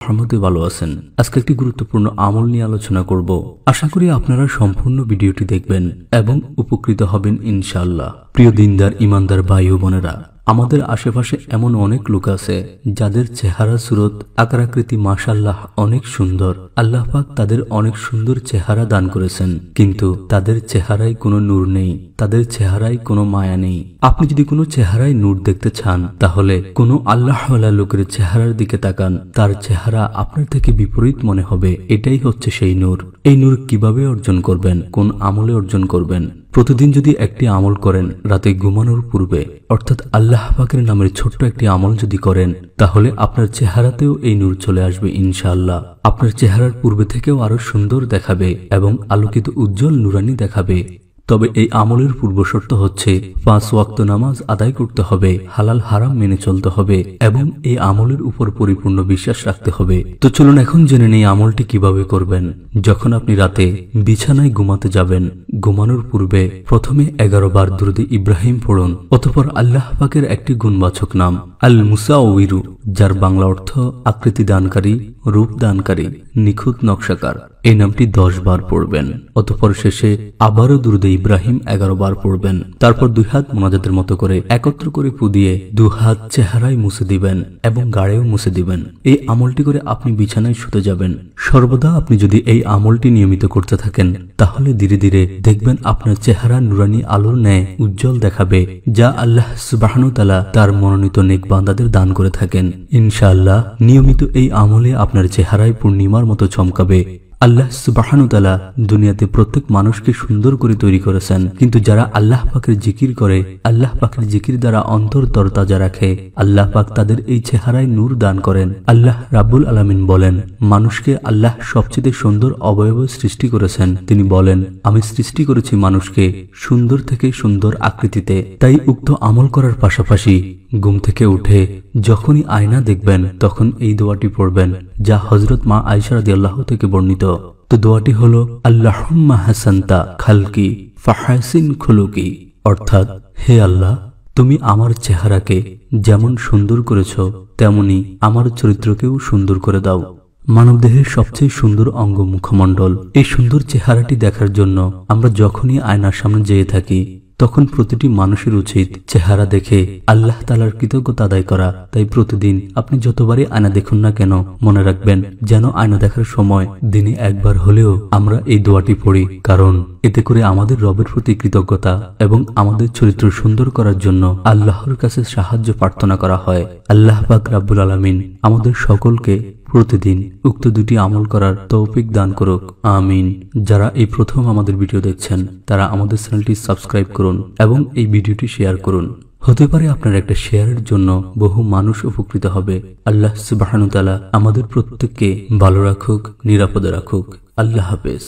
রহমতে ভালো আছেন। আজকে একটি গুরুত্বপূর্ণ আমল নিয়ে আলোচনা করব। আশা করি আপনারা সম্পূর্ণ ভিডিওটি দেখবেন এবং উপকৃত হবেন ইনশাআল্লাহ। প্রিয় দিনদার ইমানদার ভাই ও বোনেরা, আমাদের আশেপাশে এমন অনেক লোক আছে যাদের চেহারা সুরত আকারাকৃতি মাশাআল্লাহ অনেক সুন্দর। আল্লাহ পাক তাদের অনেক সুন্দর চেহারা দান করেছেন, কিন্তু তাদের চেহারায় কোনো নূর নেই, তাদের চেহারায় কোনো মায়া নেই। আপনি যদি কোনো চেহারায় নূর দেখতে চান, তাহলে কোনো আল্লাহওয়ালা লোকের চেহারার দিকে তাকান, তার চেহারা আপনার থেকে বিপরীত মনে হবে। এটাই হচ্ছে সেই নূর। এই নূর কিভাবে অর্জন করবেন, কোন আমলে অর্জন করবেন? প্রতিদিন যদি একটি আমল করেন রাতে ঘুমানোর পূর্বে, অর্থাৎ আল্লাহ পাকের নামের ছোট্ট একটি আমল যদি করেন, তাহলে আপনার চেহারাতেও এই নূর চলে আসবে ইনশাআল্লাহ। আপনার চেহারার পূর্বে থেকেও আরো সুন্দর দেখাবে এবং আলোকিত উজ্জ্বল নুরানি দেখাবে। তবে এই আমলের পূর্ব শর্ত হচ্ছে 5 ওয়াক্ত নামাজ আদায় করতে হবে, হালাল হারাম মেনে চলতে হবে এবং এই আমলের উপর পরিপূর্ণ বিশ্বাস রাখতে হবে। তো চলুন এখন জেনে নেই আমলটি কিভাবে করবেন। যখন আপনি রাতে বিছানায় ঘুমাতে যাবেন, ঘুমানোর পূর্বে প্রথমে 11 বার দুরূদ ইব্রাহিম পড়ুন। অতঃপর আল্লাহ পাকের একটি গুণবাচক নাম আল মুসাউইরু, যার বাংলা অর্থ আকৃতি দানকারী, রূপ দানকারী, নিখুঁত নকশাকার, এই নামটি 10 বার পড়বেন। অতঃপর শেষে আবারও দুরূদ ইব্রাহিম 11 বার পড়বেন। তারপর 2 হাত মোনাজাতের মতো করে একত্র করে ফু দিয়ে 2 হাত চেহারায় মুছে দিবেন এবং গাড়েও মুছে দিবেন। এই আমলটি করে আপনি বিছানায় শুতে যাবেন। সর্বদা আপনি যদি এই আমলটি নিয়মিত করতে থাকেন, তাহলে ধীরে ধীরে দেখবেন আপনার চেহারা নুরানি আলোর ন্যায় উজ্জ্বল দেখাবে, যা আল্লাহ সুবহানাহু ওয়া তাআলা তার মনোনীত নেক বান্দাদের দান করে থাকেন। ইনশাআল্লাহ নিয়মিত এই আমলে আপনার চেহারায় পূর্ণিমার মতো চমকাবে। আল্লাহ সুবহানাহু ওয়া তাআলা দুনিয়াতে প্রত্যেক মানুষকে সুন্দর করে তৈরি করেছেন, কিন্তু যারা আল্লাহ পাকের জিকির করে, আল্লাহ পাকের জিকির দ্বারা অন্তর তরতাজা রাখে, আল্লাহ পাক তাদের এই চেহারায় নূর দান করেন। আল্লাহ রাব্বুল আলামিন বলেন, মানুষকে আল্লাহ সবচেয়ে সুন্দর অবয়ব সৃষ্টি করেছেন। তিনি বলেন, আমি সৃষ্টি করেছি মানুষকে সুন্দর থেকে সুন্দর আকৃতিতে। তাই উক্ত আমল করার পাশাপাশি ঘুম থেকে উঠে যখনই আয়না দেখবেন, তখন এই দোয়াটি পড়বেন, যা হযরত মা আয়েশা রাদিয়াল্লাহু থেকে বর্ণিত। তো দোয়াটি হলো, আল্লাহুম্মা হাসানতা খালকি ফাহাসিন খুলুকি, অর্থাৎ হে আল্লাহ, তুমি আমার চেহারাকে যেমন সুন্দর করেছো, তেমনি আমার চরিত্রকেও সুন্দর করে দাও। মানবদেহের সবচেয়ে সুন্দর অঙ্গ মুখমণ্ডল। এই সুন্দর চেহারাটি দেখার জন্য আমরা যখনই আয়নার সামনে যেয়ে থাকি, তখন প্রতিটি মানুষের উচিত চেহারা দেখে আল্লাহ তাআলার কৃতজ্ঞতা আদায় করা। তাই প্রতিদিন আপনি যতবারই আয়না দেখুন না কেন, মনে রাখবেন যেন আয়না দেখার সময় দিনে একবার হলেও আমরা এই দোয়াটি পড়ি, কারণ এতে করে আমাদের রবের প্রতি কৃতজ্ঞতা এবং আমাদের চরিত্র সুন্দর করার জন্য আল্লাহর কাছে সাহায্য প্রার্থনা করা হয়। আল্লাহ পাক রাব্বুল আলামিন আমাদের সকলকে প্রতিদিন উক্ত 2টি আমল করার তৌফিক দান করুক, আমিন। যারা এই প্রথম আমাদের ভিডিও দেখছেন, তারা আমাদের চ্যানেলটি সাবস্ক্রাইব করুন এবং এই ভিডিওটি শেয়ার করুন। হতে পারে আপনার একটা শেয়ারের জন্য বহু মানুষ উপকৃত হবে। আল্লাহ সুবহানাহু ওয়া তাআলা আমাদের প্রত্যেককে ভালো রাখুক, নিরাপদে রাখুক। আল্লাহ হাফেজ।